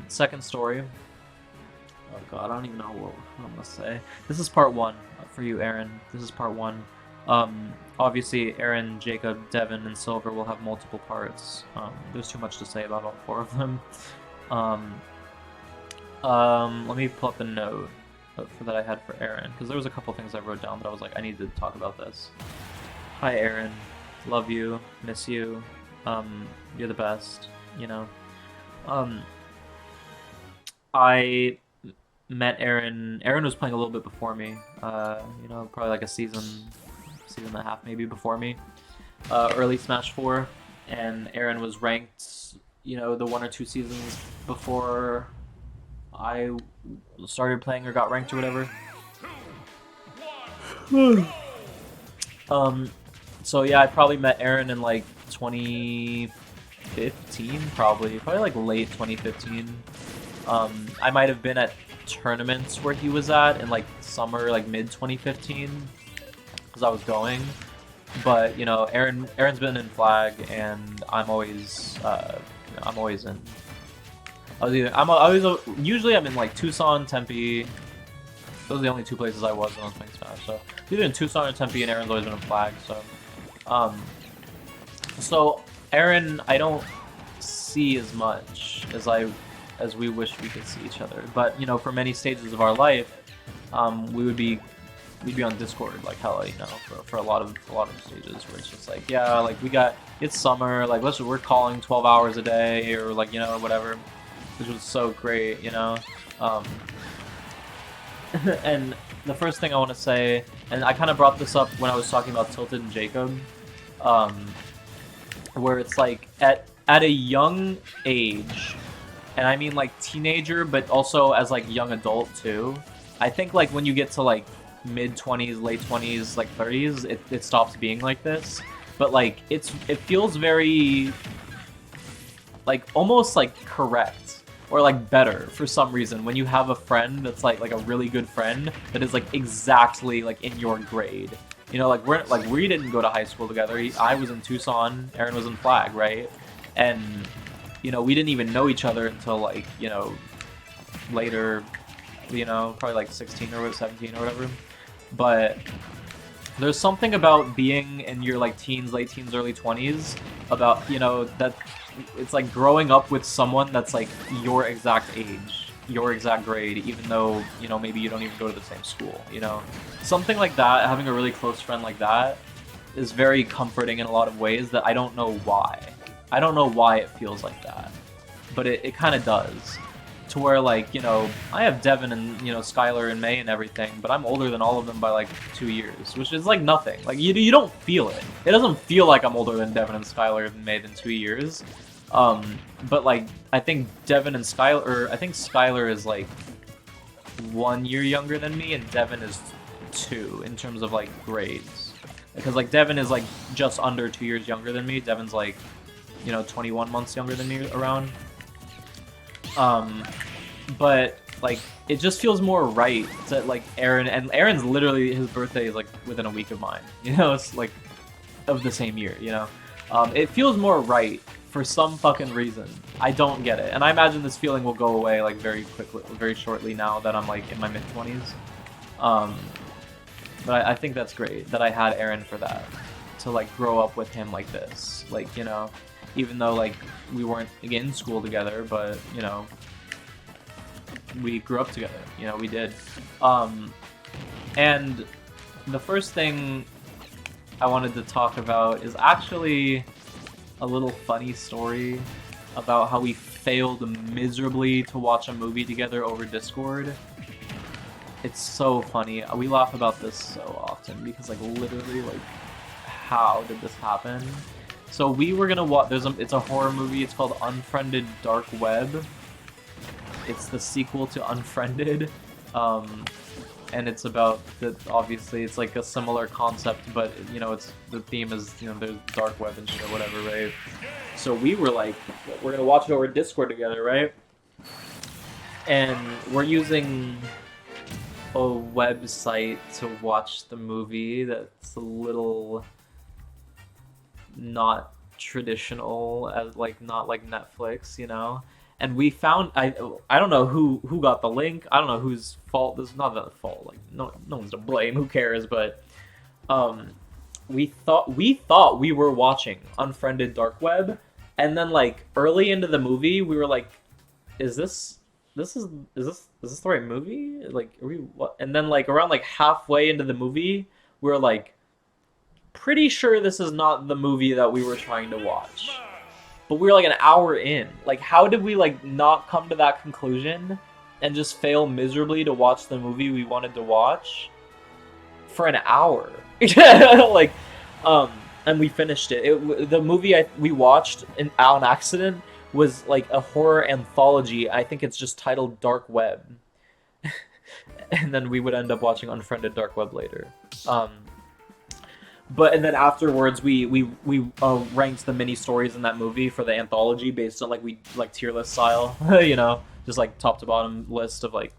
Second story. Oh god, I don't even know what I'm gonna say. This is part one for you, Aaron. This is part one. Obviously, Aaron, Jacob, Devin, and Silver will have multiple parts. There's too much to say about all four of them. Um, Let me pull up the note that I had for Aaron, because there was a couple things I wrote down that I was like, I need to talk about this. Hi, Aaron. Love you. Miss you. You're the best. You know. Um, I met Aaron. Aaron was playing a little bit before me. Probably like a season and a half maybe before me. Early Smash 4, and Aaron was ranked, the 1 or 2 seasons before I started playing or got ranked or whatever. So yeah, I probably met Aaron in like 2015, probably like late 2015. I might have been at tournaments where he was at in like summer, like mid 2015, because I was going. But Aaron's been in Flag, and I'm always in. Usually I'm in like Tucson, Tempe. Those are the only two places I was when I was playing Smash. So either in Tucson or Tempe, and Aaron's always been in Flag. So Aaron, I don't see as much as we wish we could see each other. But for many stages of our life, we'd be on Discord like hella, for a lot of stages where it's just like, yeah, like it's summer, like we're calling 12 hours a day, or like whatever, which was so great, And the first thing I want to say, and I kind of brought this up when I was talking about Tilted and Jacob, where it's like at a young age, and I mean like teenager, but also as like young adult too. I think like when you get to like mid 20s, late 20s, like 30s, it stops being like this. But like it feels very like almost like correct, or like better for some reason when you have a friend that's like a really good friend that is like exactly like in your grade. We didn't go to high school together. I was in Tucson, Aaron was in Flag, right? And we didn't even know each other until like later, probably like 16 or 17 or whatever. But there's something about being in your like teens, late teens, early 20s about that it's like growing up with someone that's like your exact age, your exact grade, even though maybe you don't even go to the same school. Something like that, having a really close friend like that is very comforting in a lot of ways that I don't know why. I don't know why it feels like that, but it kind of does. To where like I have Devin and Skylar and May and everything, but I'm older than all of them by like 2 years, which is like nothing. Like you don't feel it. It doesn't feel like I'm older than Devin and Skylar and May than 2 years. But like I think Skylar is like 1 year younger than me, and Devin is 2 in terms of like grades. Because like Devin is like just under 2 years younger than me. Devin's like 21 months younger than me around. But like it just feels more right that like Aaron's literally, his birthday is like within a week of mine. It's like of the same year. It feels more right for some fucking reason. I don't get it, and I imagine this feeling will go away like very quickly, very shortly now that I'm like in my mid-20s. But I think that's great that I had Aaron for that, to like grow up with him like this, like even though like we weren't in school together, but we grew up together. We did. And the first thing I wanted to talk about is actually a little funny story about how we failed miserably to watch a movie together over Discord. It's so funny. We laugh about this so often because like literally like how did this happen? So we were gonna watch. It's a horror movie. It's called Unfriended Dark Web. It's the sequel to Unfriended, and it's about obviously it's like a similar concept, but it's the theme is there's dark web and shit, whatever, right? So we were like, we're gonna watch it over Discord together, right? And we're using a website to watch the movie that's a little not traditional, as like not like Netflix, and we found I don't know who got the link. I don't know whose fault. This is not the fault. Like no one's to blame. Who cares? But we thought we were watching Unfriended Dark Web, and then like early into the movie, we were like, is this the right movie? Like, are we what? And then like around like halfway into the movie, we were like, pretty sure this is not the movie that we were trying to watch. But we were like an hour in. Like, how did we like not come to that conclusion and just fail miserably to watch the movie we wanted to watch for an hour? Like, and we finished it. The movie we watched on accident was like a horror anthology. I think it's just titled Dark Web. And then we would end up watching Unfriended Dark Web later. But and then afterwards we ranked the mini stories in that movie for the anthology based on like tier list style, you know, just like top to bottom list of like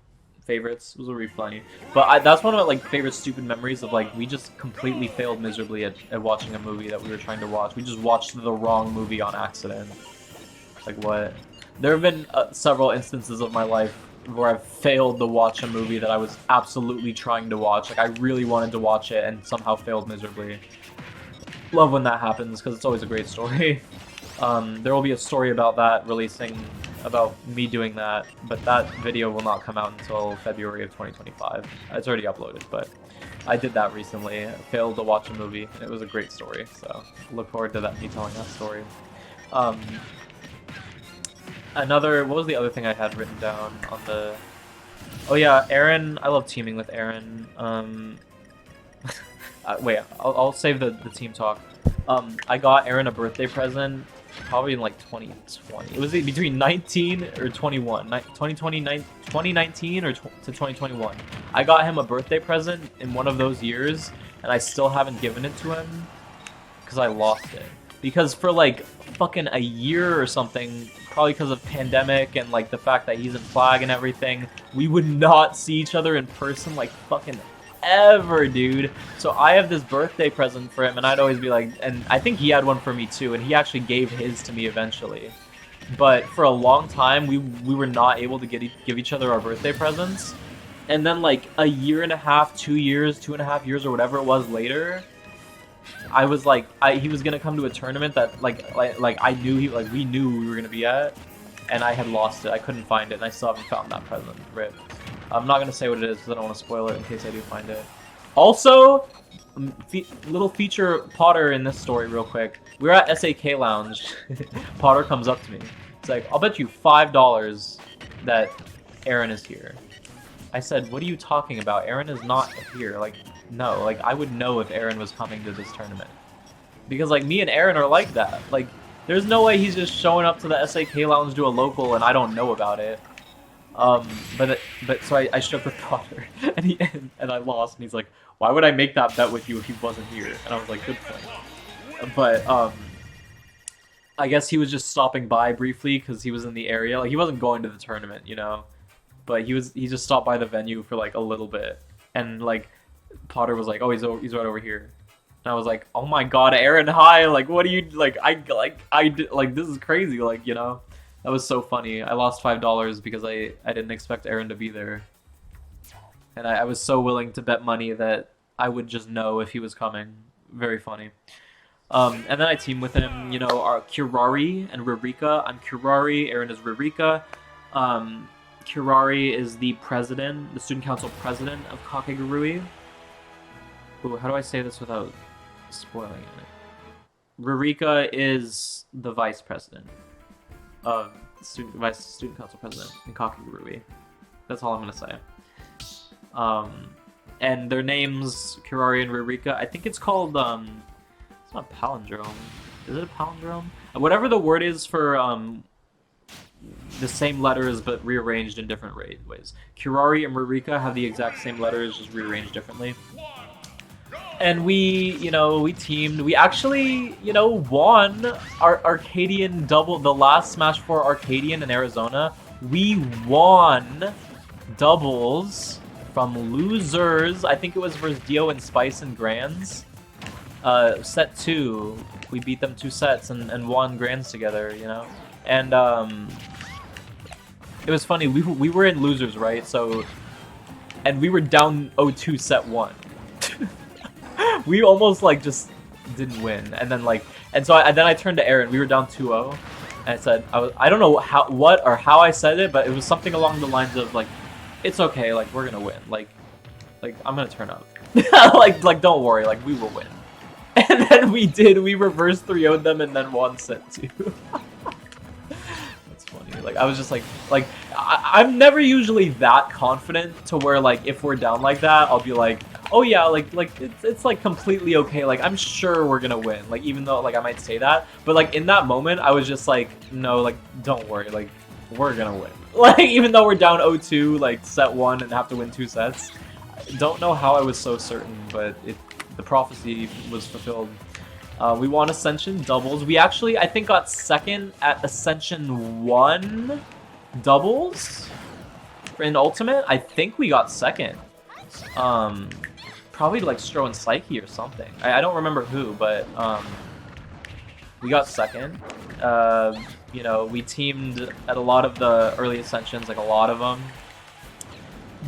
favorites. It was really funny. But that's one of my like favorite stupid memories of like we just completely failed miserably at watching a movie that we were trying to watch. We just watched the wrong movie on accident. Like what? There have been several instances of my life where I've failed to watch a movie that I was absolutely trying to watch. Like I really wanted to watch it and somehow failed miserably. Love when that happens because it's always a great story. There will be a story about that releasing, about me doing that, but that video will not come out until February of 2025. It's already uploaded, but I did that recently. I failed to watch a movie, and it was a great story, so look forward to me telling that story. What was the other thing I had written down on the... Oh yeah, Aaron, I love teaming with Aaron. Wait, I'll save the team talk. I got Aaron a birthday present probably in like 2020. It was between 19 or 21. 2019 or to 2021. I got him a birthday present in one of those years, and I still haven't given it to him because I lost it. Because for like fucking a year or something, probably because of pandemic and like the fact that he's in Flag and everything, we would not see each other in person like fucking ever, dude. So I have this birthday present for him, and I'd always be like, and I think he had one for me too, and he actually gave his to me eventually. But for a long time, we were not able to give each other our birthday presents. And then like a year and a half, 2 years, 2.5 years, or whatever it was later, I was like, he was gonna come to a tournament that I knew we knew we were gonna be at, and I had lost it. I couldn't find it, and I still haven't found that present. RIP. I'm not gonna say what it is because I don't want to spoil it in case I do find it. Also, little feature Potter in this story real quick. We were at SAK Lounge. Potter comes up to me. It's like, I'll bet you $5 that Aaron is here. I said, what are you talking about? Aaron is not here. Like, no. Like, I would know if Aaron was coming to this tournament. Because, like, me and Aaron are like that. Like, there's no way he's just showing up to the SAK Lounge to a local and I don't know about it. So I shook with Potter, and I lost, and he's like, why would I make that bet with you if he wasn't here? And I was like, good point. But, I guess he was just stopping by briefly because he was in the area. Like, he wasn't going to the tournament, you know? But he just stopped by the venue for, like, a little bit. And, like, Potter was like, oh, he's right over here. And I was like, oh my god, Aaron, hi! Like, what are you, like, this is crazy, like, you know? That was so funny. I lost $5 because I didn't expect Aaron to be there. And I was so willing to bet money that I would just know if he was coming. Very funny. And then I team with him, you know, our Kirari and Ririka. I'm Kirari, Aaron is Ririka. Kirari is the president, the student council president of Kakegurui. Ooh, how do I say this without spoiling it? Ririka is the vice president. Vice student council president in Kakegurui. That's all I'm gonna say. And their names, Kirari and Ririka, I think it's called, it's not a palindrome. Is it a palindrome? Whatever the word is for, the same letters but rearranged in different ways. Kirari and Ririka have the exact same letters, just rearranged differently. And we teamed. We actually, won our Arcadian double, the last Smash 4 Arcadian in Arizona. We won doubles from losers. I think it was versus Dio and Spice and Grands. Set 2. We beat them 2 sets and won Grands together, you know? And, it was funny. We were in losers, right? So, and we were down 0-2 set 1. We almost like just didn't win, and then like, and so then I turned to Aaron. We were down 2-0, and I said, I don't know how I said it, but it was something along the lines of like, it's okay, like we're gonna win, like I'm gonna turn up, like don't worry, like we will win. And then we did. We reversed 3-0'd them and then won set 2. That's funny. Like I was just like I'm never usually that confident to where like if we're down like that, I'll be like, oh yeah, like it's like completely okay. Like I'm sure we're gonna win. Like even though like I might say that, but like in that moment, I was just like, no, like don't worry, like we're gonna win. Like even though we're down 0-2, like set 1 and have to win 2 sets. I don't know how I was so certain, but the prophecy was fulfilled. We won Ascension doubles. We actually, I think, got second at Ascension 1 doubles in Ultimate. I think we got second. Probably like Stro and Psyche or something. I don't remember who, but we got second. You know, we teamed at a lot of the early Ascensions, like a lot of them.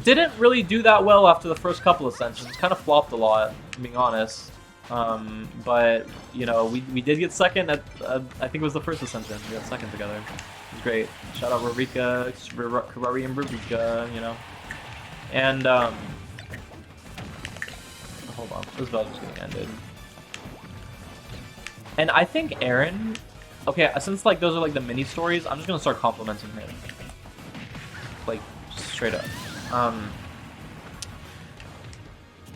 Didn't really do that well after the first couple Ascensions. Kind of flopped a lot, being honest. But, you know, we did get second at, I think it was the first Ascension. We got second together. It was great. Shout out Rarika, Karari and Rarika, you know. And, hold on. This battle just getting ended. And I think Aaron... Okay, since, like, those are, like, the mini-stories, I'm just gonna start complimenting him. Like, straight up.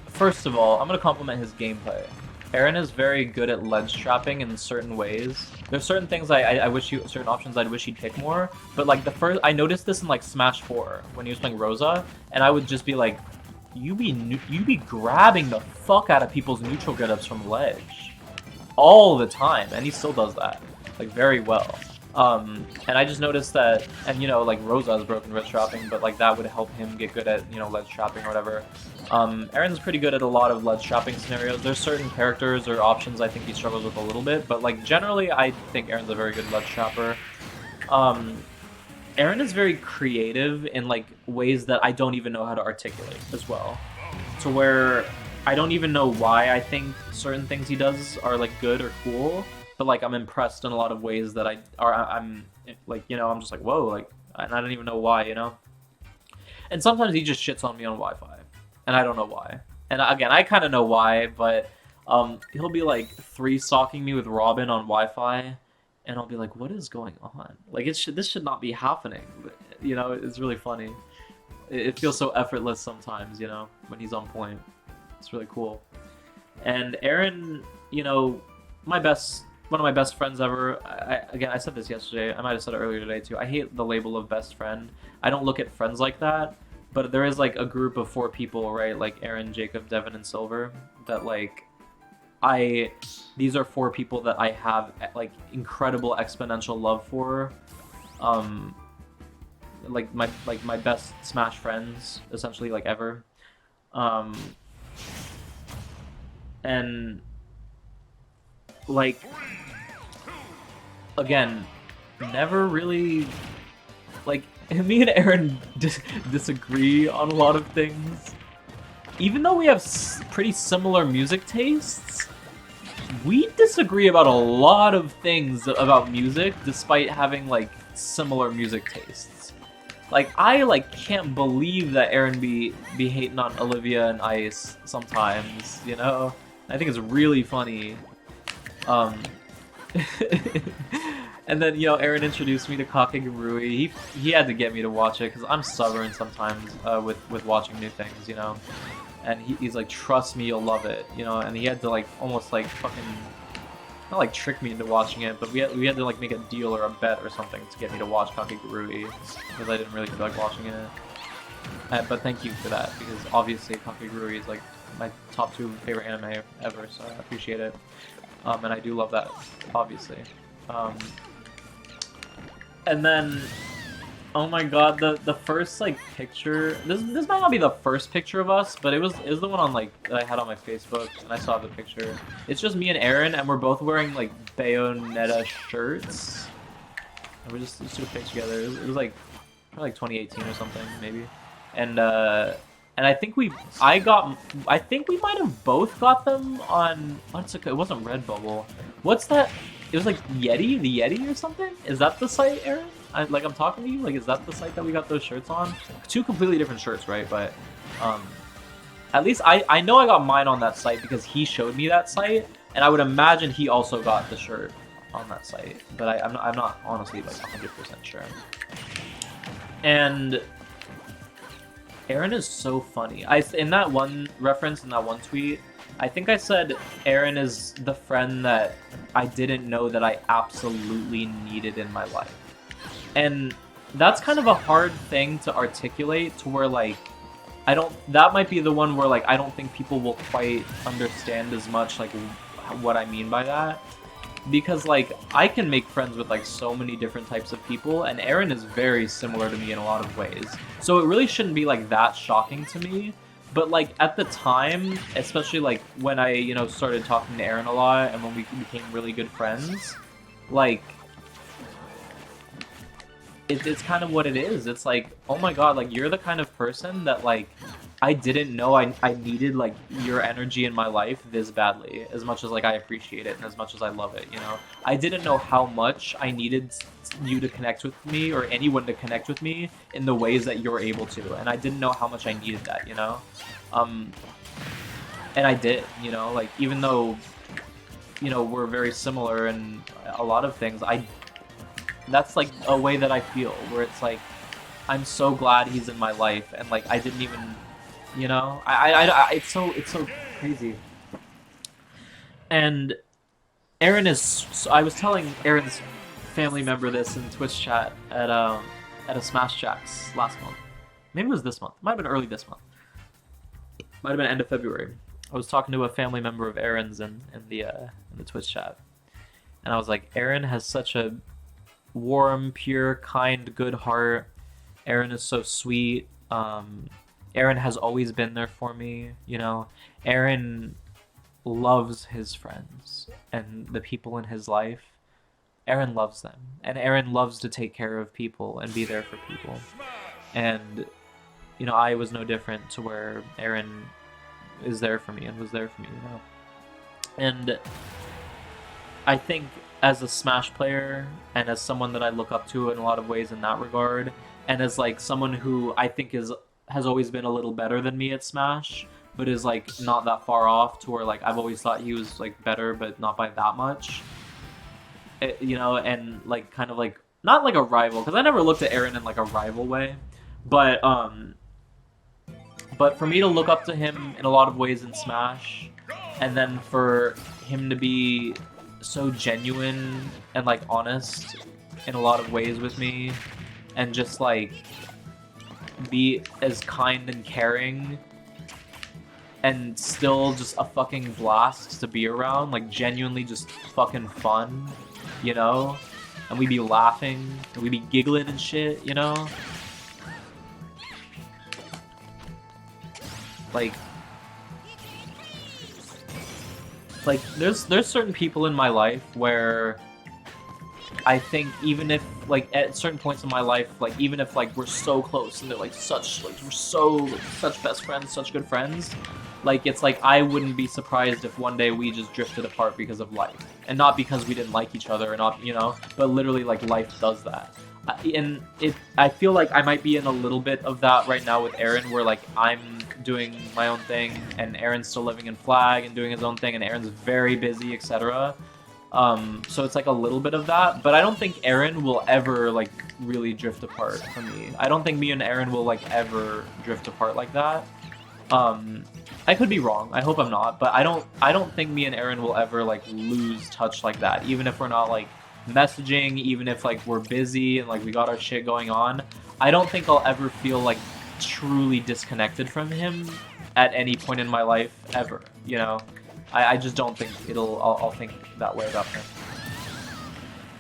First of all, I'm gonna compliment his gameplay. Aaron is very good at ledge trapping in certain ways. There's certain things I wish certain options I'd wish he'd pick more. But like I noticed this in like Smash 4 when he was playing Rosa, and I would just be like, you be grabbing the fuck out of people's neutral get-ups from ledge all the time, and he still does that like very well. And I just noticed that, and you know, like Rosa has broken ledge trapping, but like that would help him get good at, you know, ledge trapping or whatever. Aaron's pretty good at a lot of ledge trapping scenarios. There's certain characters or options I think he struggles with a little bit, but like generally I think Aaron's a very good ledge trapper. Aaron is very creative in like ways that I don't even know how to articulate as well. To where I don't even know why I think certain things he does are like good or cool. But like I'm impressed in a lot of ways that I'm like, you know, I'm just like, whoa, like, and I don't even know why, you know. And sometimes he just shits on me on Wi-Fi, and I don't know why. And again, I kind of know why, but he'll be like 3-stalking me with Robin on Wi-Fi, and I'll be like, what is going on? Like this should not be happening. But, you know, it's really funny. It feels so effortless sometimes, you know, when he's on point. It's really cool. And Aaron, you know, one of my best friends ever. Again, I said this yesterday. I might have said it earlier today too. I hate the label of best friend. I don't look at friends like that. But there is like a group of 4 people, right? Like Aaron, Jacob, Devin, and Silver. That like, these are 4 people that I have like incredible exponential love for. Like my best Smash friends, essentially, like ever. And like, again, never really, like, me and Aaron disagree on a lot of things. Even though we have pretty similar music tastes, we disagree about a lot of things about music, despite having, like, similar music tastes. Like, I, like, can't believe that Aaron be hating on Olivia and Ice sometimes, you know? I think it's really funny. And then, you know, Aaron introduced me to Kakegurui. He had to get me to watch it, because I'm stubborn sometimes with watching new things, you know? And he's like, trust me, you'll love it, you know? And he had to, like, almost, like, fucking... Not, like, trick me into watching it, but we had to, like, make a deal or a bet or something to get me to watch Kakegurui, because I didn't really feel like watching it. But thank you for that, because obviously Kakegurui is, like, my top 2 favorite anime ever, so I appreciate it. And I do love that, obviously. And then, oh my god, the first like picture. This might not be the first picture of us, but it was the one on like that I had on my Facebook, and I saw the picture. It's just me and Aaron, and we're both wearing like Bayonetta shirts, and we just took a picture together. It was like probably like 2018 or something, maybe. And I think I think we might have both got them on. What's it? It wasn't Redbubble. What's that? It was like Yeti, the Yeti or something. Is that the site, Aaron? I'm talking to you. Like, is that the site that we got those shirts on? Two completely different shirts, right? But at least I know I got mine on that site because he showed me that site, and I would imagine he also got the shirt on that site. But I'm not honestly like 100% sure. And Aaron is so funny. In that one reference, in that one tweet, I think I said Aaron is the friend that I didn't know that I absolutely needed in my life. And that's kind of a hard thing to articulate to where, like, that might be the one where, like, I don't think people will quite understand as much, like, what I mean by that. Because, like, I can make friends with, like, so many different types of people, and Aaron is very similar to me in a lot of ways. So it really shouldn't be, like, that shocking to me. But, like, at the time, especially, like, when I, you know, started talking to Aaron a lot, and when we became really good friends, like, it's kind of what it is. It's like, oh my god, like, you're the kind of person that, like, I didn't know I needed, like, your energy in my life this badly, as much as, like, I appreciate it and as much as I love it, you know? I didn't know how much I needed you to connect with me, or anyone to connect with me, in the ways that you're able to, and I didn't know how much I needed that, you know? And I did, you know? Like, even though, you know, we're very similar in a lot of things, that's, like, a way that I feel, where it's like, I'm so glad he's in my life, and, like, I didn't even... You know, it's so crazy. And Aaron is. I was telling Aaron's family member this in Twitch chat at a Smash Jacks last month. Maybe it was this month. It might have been early this month. Might have been end of February. I was talking to a family member of Aaron's in the Twitch chat, and I was like, Aaron has such a warm, pure, kind, good heart. Aaron is so sweet. Aaron has always been there for me, you know. Aaron loves his friends and the people in his life. Aaron loves them. And Aaron loves to take care of people and be there for people. And, you know, I was no different to where Aaron is there for me and was there for me, you know. And I think as a Smash player and as someone that I look up to in a lot of ways in that regard, and as, like, someone who I think has always been a little better than me at Smash, but is, like, not that far off to where, like, I've always thought he was, like, better, but not by that much. You know, and, like, kind of, like, not like a rival, because I never looked at Aaron in, like, a rival way, but for me to look up to him in a lot of ways in Smash, and then for him to be so genuine and, like, honest in a lot of ways with me, and just, like, be as kind and caring and still just a fucking blast to be around, like, genuinely just fucking fun, you know? And we'd be laughing and we'd be giggling and shit, you know? Like there's certain people in my life where I think even if, like, at certain points in my life, like, even if, like, we're so close and they're, like, we're such best friends, such good friends, like, it's like I wouldn't be surprised if one day we just drifted apart because of life. And not because we didn't like each other, or not, you know, but literally, like, life does that. And I feel like I might be in a little bit of that right now with Aaron, where, like, I'm doing my own thing, and Aaron's still living in Flag and doing his own thing, and Aaron's very busy, etc. So it's like a little bit of that, but I don't think Aaron will ever, like, really drift apart from me. I don't think me and Aaron will, like, ever drift apart like that. I could be wrong. I hope I'm not, but I don't think me and Aaron will ever, like, lose touch like that, even if we're not, like, messaging, even if, like, we're busy and, like, we got our shit going on. I don't think I'll ever feel, like, truly disconnected from him at any point in my life ever, you know? I just don't think I'll think that way about him.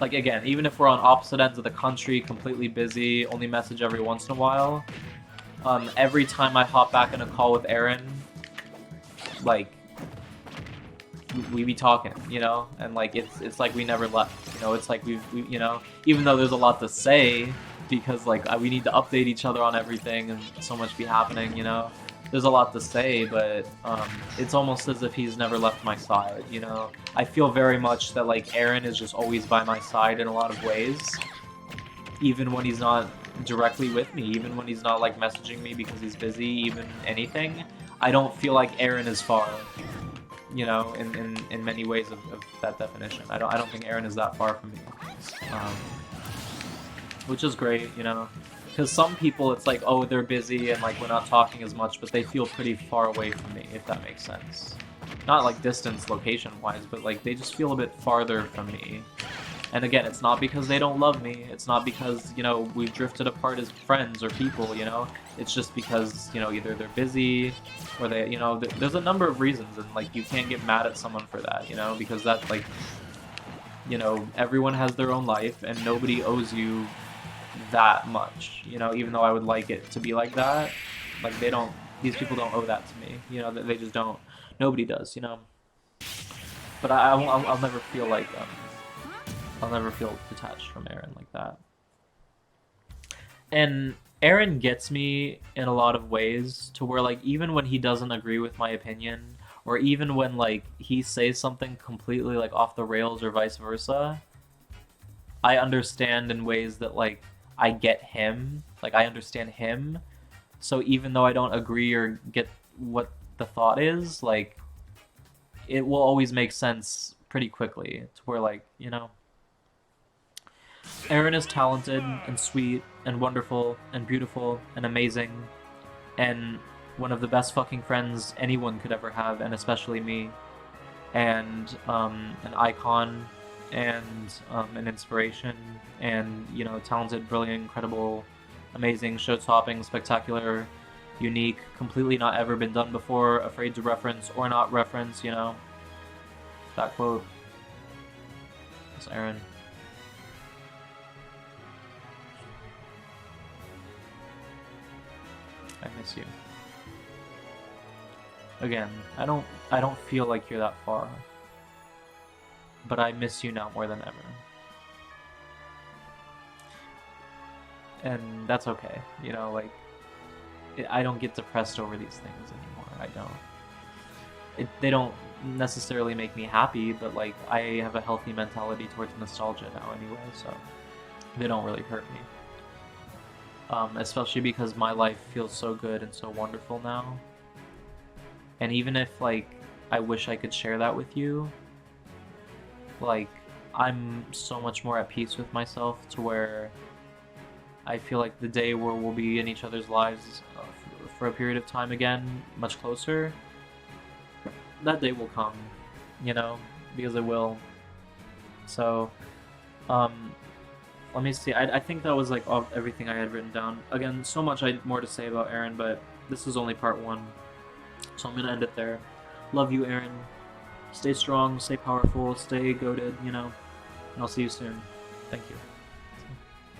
Like, again, even if we're on opposite ends of the country, completely busy, only message every once in a while, every time I hop back in a call with Aaron, like, we be talking, you know? And, like, it's like we never left, you know? It's like we you know, even though there's a lot to say, because like we need to update each other on everything and so much be happening, you know. There's a lot to say, but it's almost as if he's never left my side, you know. I feel very much that like Aaron is just always by my side in a lot of ways, even when he's not directly with me, even when he's not like messaging me because he's busy, even anything. I don't feel like Aaron is far, you know, in many ways of that definition. I don't think Aaron is that far from me, which is great, you know. Because some people, it's like, oh, they're busy and like we're not talking as much, but they feel pretty far away from me, if that makes sense. Not like distance, location-wise, but like they just feel a bit farther from me. And again, it's not because they don't love me. It's not because, you know, we've drifted apart as friends or people, you know. It's just because, you know, either they're busy or they, you know, there's a number of reasons, and like you can't get mad at someone for that, you know, because that's like, you know, everyone has their own life and nobody owes you that much, you know, even though I would like it to be like that. Like these people don't owe that to me, you know, they just don't. Nobody does, you know. But I'll never feel like, I'll never feel detached from Aaron like that. And Aaron gets me in a lot of ways to where like even when he doesn't agree with my opinion, or even when like he says something completely like off the rails or vice versa, I understand in ways that like I get him, like I understand him. So even though I don't agree or get what the thought is, like it will always make sense pretty quickly to where like, you know, Aaron is talented and sweet and wonderful and beautiful and amazing and one of the best fucking friends anyone could ever have, and especially me, and an icon and an inspiration, and, you know, talented, brilliant, incredible, amazing, show-topping, spectacular, unique, completely not ever been done before, afraid to reference or not reference, you know. That quote. It's Aaron. I miss you. Again, I don't feel like you're that far. But I miss you now more than ever. And that's okay, you know, like, I don't get depressed over these things anymore, I don't. They don't necessarily make me happy, but like, I have a healthy mentality towards nostalgia now anyway, so they don't really hurt me. Especially because my life feels so good and so wonderful now. And even if, like, I wish I could share that with you, like, I'm so much more at peace with myself to where I feel like the day where we'll be in each other's lives for a period of time again, much closer, that day will come, you know, because it will. So, let me see, I think that was like everything I had written down. Again, so much more to say about Aaron, but this is only part 1, so I'm gonna end it there. Love you, Aaron. Stay strong, stay powerful, stay goated, you know, and I'll see you soon. Thank you.